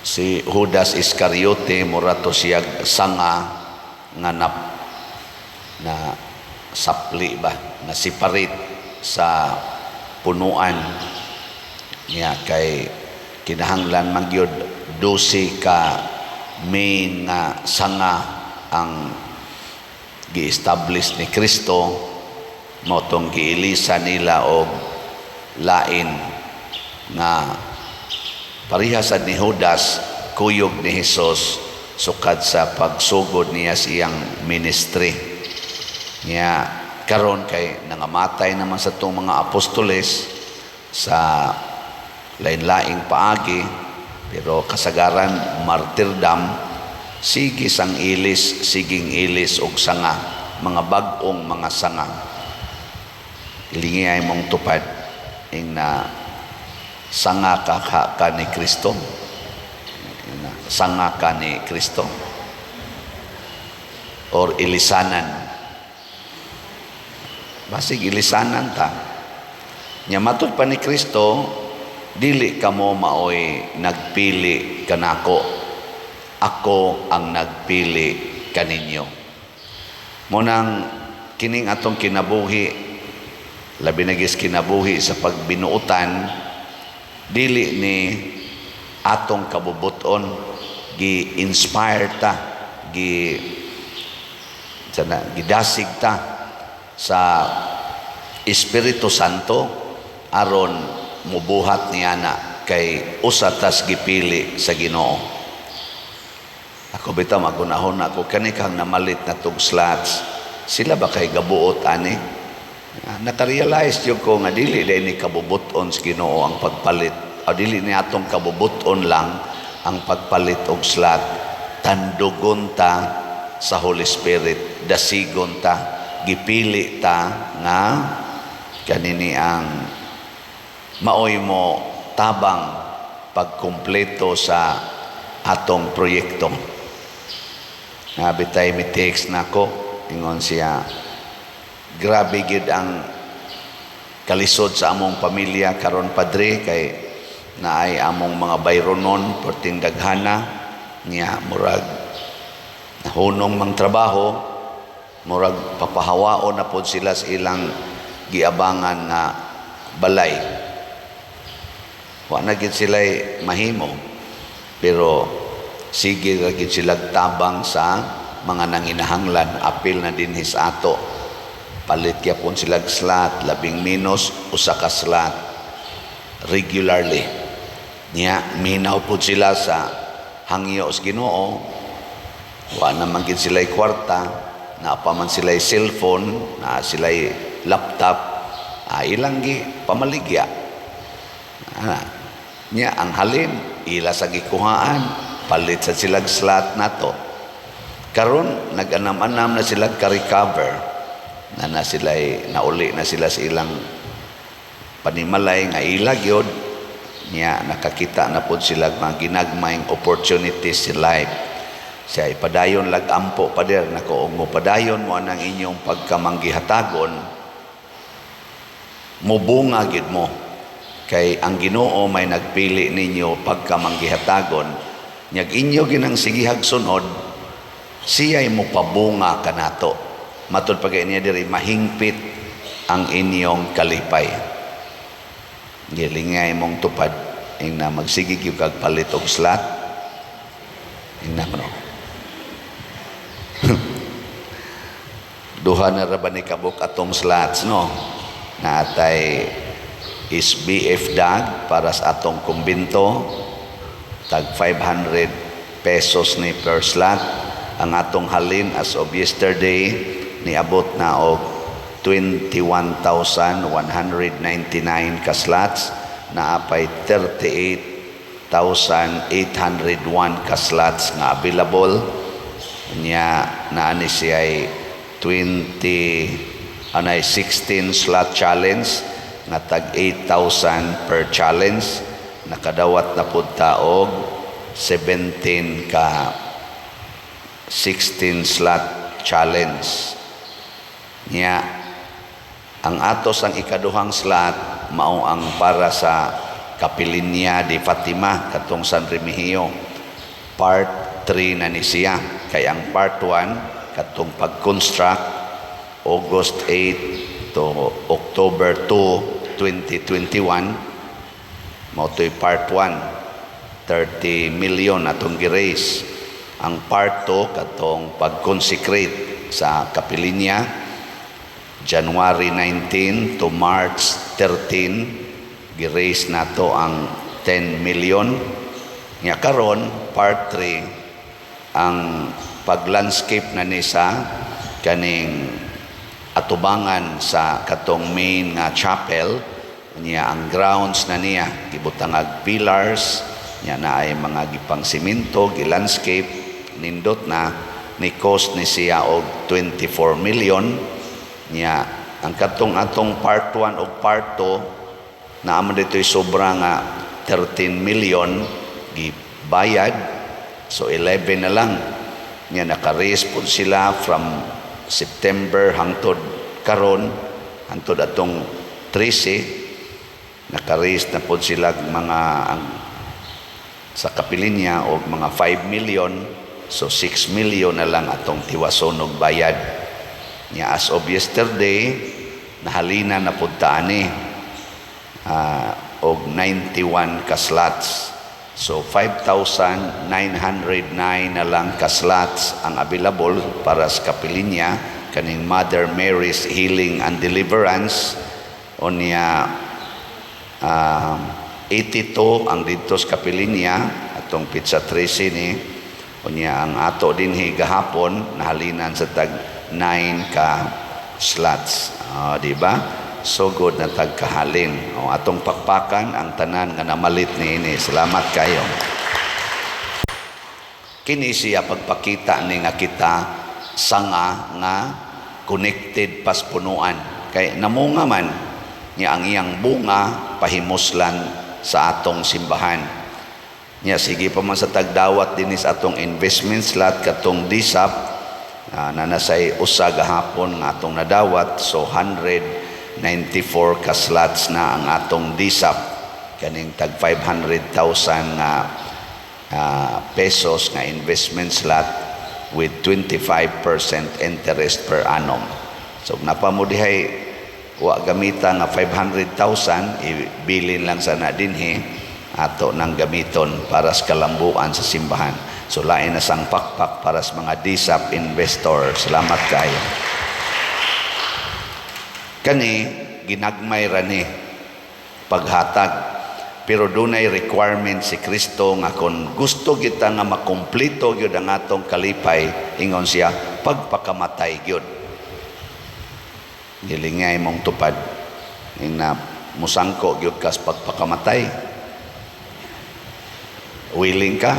si Judas Iscariote murato siya sanga nga na sapli ba na separate sa punuan niya kay kinahanglan man gyud 12 ka main nga sanga ang gi-establish ni Kristo motong giilisa nila og lain nga parihas ni Judas kuyog ni Hesus sukad sa pagsugod niya siyang ministry niya karon kay nangamatay naman sa tong mga apostoles sa lain-laing paagi pero kasagaran martyrdom sige sang ilis siging ilis og sanga mga bag-ong mga sanga ilingay mong tupad ing na sanga ka ni Kristo sanga ka ni Kristo or ilisanan basig ilisanan ta nya matud pa ni Kristo dili kamo maoy nagpili kanako ako ang nagpili kaninyo munang kining atong kinabuhi labi na gis kinabuhi sa pagbinuutan dili ni atong kabubuton gi-inspire ta gidasig ta sa Espiritu Santo aron mubuhat niya na kay usatas gipili sa Ginoo. Ako bitaw magunahon ako kani kang namalit na tug slots sila ba kay gabuot ani nakarealize yung ko nga dili day ni kabubuton sa Ginoo ang pagpalit o dili ni atong kabubuton lang ang pagpalit og slot tandugon ta sa Holy Spirit dasigon ta gipili ta nga kanini ang maoy mo tabang pagkumpleto sa atong proyekto nga bitay mi text nako ingon siya grabe gid ang kalisod sa among pamilya karon padre kay naay among mga bayronon perting daghana niya murag hunong mang trabaho murag papahawaon na pod sila sa ilang giabangan na balay wa na gid sila mahimo pero sige ra gid sila tabang sa mga nanginahanglan apil na dinhis ato palit gyapon sila slot labing minus usa ka slot regularly niya minaw po sila sa hangyo sa Ginoo wa naman gid sila kwarta na pa man sila cellphone na sila laptop ilang gi pamaligya niya ang halin ila sa gikuhaan palit sa silag slot nato karon nag-anam-anam na sila ka-recover na sila nauli na sila sa ilang panimalay nga ilag yun niya nakakita na po sila mga ginagmayng opportunities in life siya ipadayon lag-ampo pa der nakoong mo padayon mo anang inyong pagkamanggihatagon mubunga gid mo kay ang Ginoo may nagpili ninyo pagkamanggihatagon nyag inyo ginang sigihag sunod siya'y mo pabunga kanato matud pagay niya diri mahingpit ang inyong kalipay gilingay mong tupad ing na magsigig yung kagpalit og slot ing na no duha na ra ba ni kabuk atong slots no na atay is BF dag para sa atong kumbinto tag 500 pesos ni per slot ang atong halin as of yesterday niabot na og 21,199 ka slots na apay 38,801 ka slots nga available niya naani siya ay 16 slot challenge nga tag 8,000 per challenge nakadawat na pud ta og 17 ka 16 slot challenge niya ang atos ang ikaduhang slot mao ang para sa Kapilinya di Fatima katong San Remigio part 3 na ni siya. Kaya ang part 1 katong pag-construct August 8 to October 2, 2021, mao to'y part 1, 30 million atong gi-raise. Ang part 2 katong pag-consecrate sa Kapilinya, January 19 to March 13, gi-raise nato ang 10 million. Nya karon part 3 ang pag-landscape na ni sa kaning atubangan sa katong main nga chapel. Niya ang grounds na niya gibutangag pillars, niya na ay mga gipang simento, gi-landscape, nindot na ni cost ni siya og 24 million. Niya ang katong atong part 1 o part 2 na amo dito'y sobra nga 13 million gibayad, so 11 na lang. Niya naka-raise po sila from September hangtod karon, hangtod atong 13, naka-raise na po sila mga sa Kapilinya o mga 5 million, so 6 million na lang atong tiwason og bayad. Niya as of yesterday nahalina na punta ani og 91 ka slots. So 5,909 na lang ka slots ang available para sa Kapilinya kaning Mother Mary's Healing and Deliverance. O niya 82 ang dito sa Kapilinya atong Pizza 13 ni. O niya ang ato dinhi gahapon nahalinan sa tag 9 ka slots. Di ba? So good na tagkahalin. O atong pakpakan ang tanan nga namalit ni ini. Salamat kayo. Kini siya pagpakita ni nga kita sanga nga connected pas punuan. Kay namunga man niya ang iyang bunga pahimuslan sa atong simbahan. Niya sige pa man sa tagdawat dinis atong investment slot katong DSAP na nasay usa gahapon nga atong nadawat, so 194 ka slots na ang atong DSAP, kaning tag 500,000 nga pesos nga investment slot with 25% interest per annum. So napamudihay wa gamita nga 500,000, ibilin lang sana dinhi ato nang gamiton para sa kalambuan sa simbahan. So lain na sang pakpak para sa mga DSAP investor. Salamat kayo. Kani ginagmay ra ni paghatag, pero dunay requirement si Kristo nga kung gusto kita nga makumpleto gyud ang atong kalipay, ingon siya pagpakamatay gyud. Gilingay mong tupad ing na musangko gyud kas pagpakamatay. Willing ka?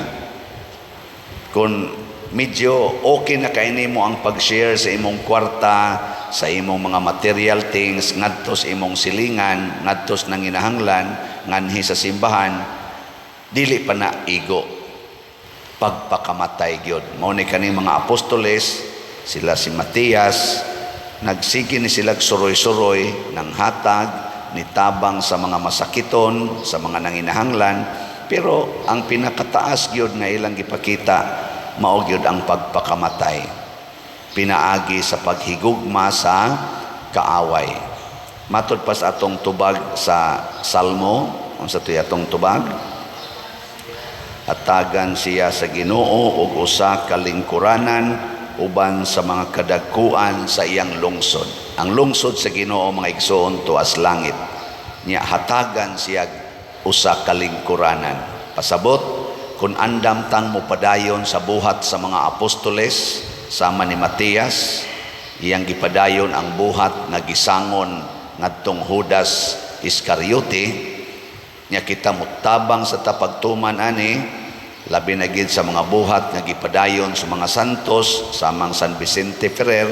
Kung medyo okay na kaini mo ang pag-share sa imong kwarta, sa imong mga material things, ngadto sa imong silingan, ngadto sa nanginahanglan, nganhi sa simbahan, dili pa na igo. Pagpakamatay gyud. Mao ni kaning mga apostoles, sila si Matias, nagsigi ni sila suroy-suroy ng hatag, nitabang sa mga masakiton, sa mga nanginahanglan, pero ang pinakataas gyud nga ilang gipakita mao gyud ang pagpakamatay. Pinaagi sa paghigugma sa kaaway. Matud pa sa atong tubag sa Salmo, unsa toy atong tubag? Hatagan siya sa Ginoo og usa ka lingkuranan uban sa mga kadagkuan sa iyang lungsod. Ang lungsod sa Ginoo mga igsoon tuas langit. Nya hatagan siya usa ka lingkuranan. Pasabot kung andam tang mo padayon sa buhat sa mga apostoles sama ni Matias, iyang gipadayon ang buhat nga gisangon ngadtong Judas Iscariote, nya kita mutabang sa tapagtuman ani, labi na gid sa mga buhat nga gipadayon sa mga santos samang San Vicente Ferrer,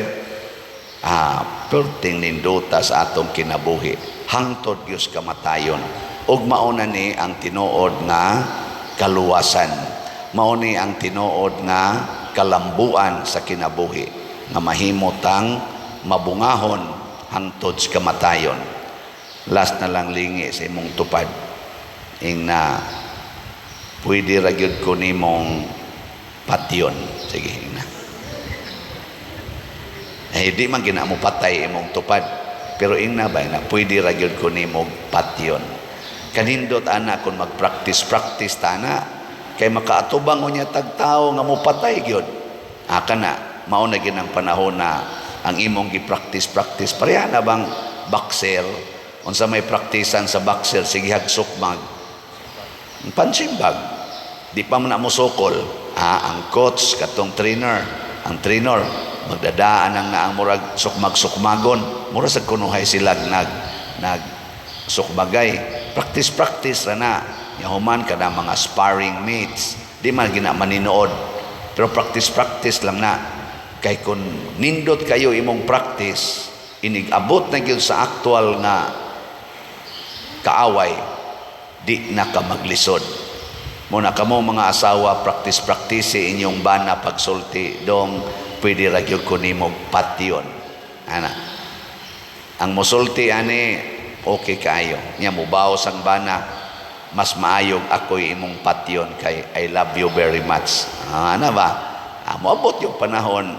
perting ninduta sa atong kinabuhi hangtod Dios kamatayon. Ug mauna ni ang tinuod nga kaluwasan, mao ni ang tinuod nga kalambuan sa kinabuhi nga mahimotang mabungahon hangtod sa kamatayon. Last na lang lingi sa imong tupad ing na pwede ra gyud ko nimong Patyon. Sige na. Di man gina mo patay imong tupad. Pero ingna ba na pwede ra gyud ko nimo patyon. Kanindot ana kung mag-practice ta na kay makaatubang unya tagtao nga mo patay gyud. Kana mao na gyud ang panahon na ang imong gi-practice pareha na bang boxer unsa may praktisan sa boxer sige hagsok mag punching bag di pa man na mo sokol ang coach katong ang trainer magdadaan ang naang murag sukmag-sukmagon mura sa kunuhay sila nag sukbagay practice ra na yahuman kada mga sparring mates di man gina maninood pero practice lang na kay kun nindot kayo imong practice inigabot na gyud sa actual nga kaaway di na ka maglisod muna kamo mga asawa practice inyong bana pagsulti dong pwede ra gyud ko nimo patyon ana ang mosulti ani okay kayo nya mubaos ang bana mas maayog ako'y imong patyon kay I love you very much ana ba moabot yung panahon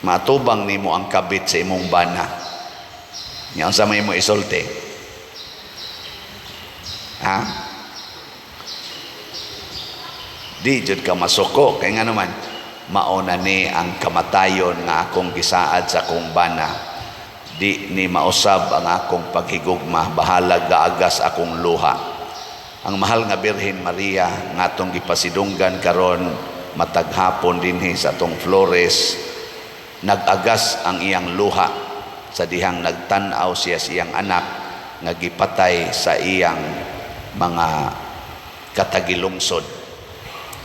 matubang nimo ang kabit sa imong bana nya unsa may mo isulti di jud ka masuko kay nga naman mauna ni ang kamatayon nga akong gisaad sa akong bana di ni mausab ang akong paghigugma bahalag gaagas akong luha ang mahal nga Birhen Maria nga atong gipasidunggan karon matag hapon dinhi sa atong Flores nagagas ang iyang luha sa dihang nagtan-aw siya sa iyang anak nga gipatay sa iyang mga katagilungsod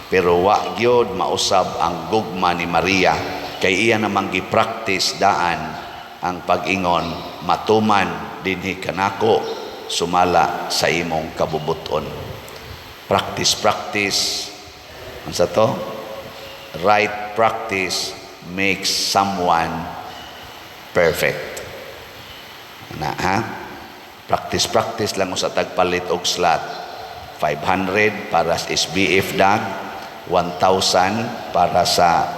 pero wa gyud mausab ang gugma ni Maria kay iya namang gi-practice daan ang pag-ingon matuman dinhi kanako sumala sa imong kabubuton practice unsa to right practice makes someone perfect na practice lang sa tagpalit og slot 500 para sa SBF dag 1,000 para sa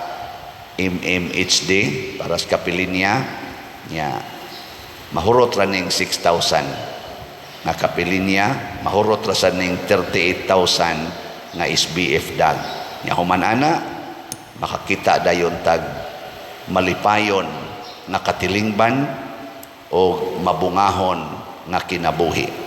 MMHD para sa kapilinya nya mahurot ra ning 6,000 nga kapilinya mahurot ra sa ning 38,000 nga SBF dag nya human ana makakita dayon tag malipayon nga katilingban o mabungahon nga kinabuhi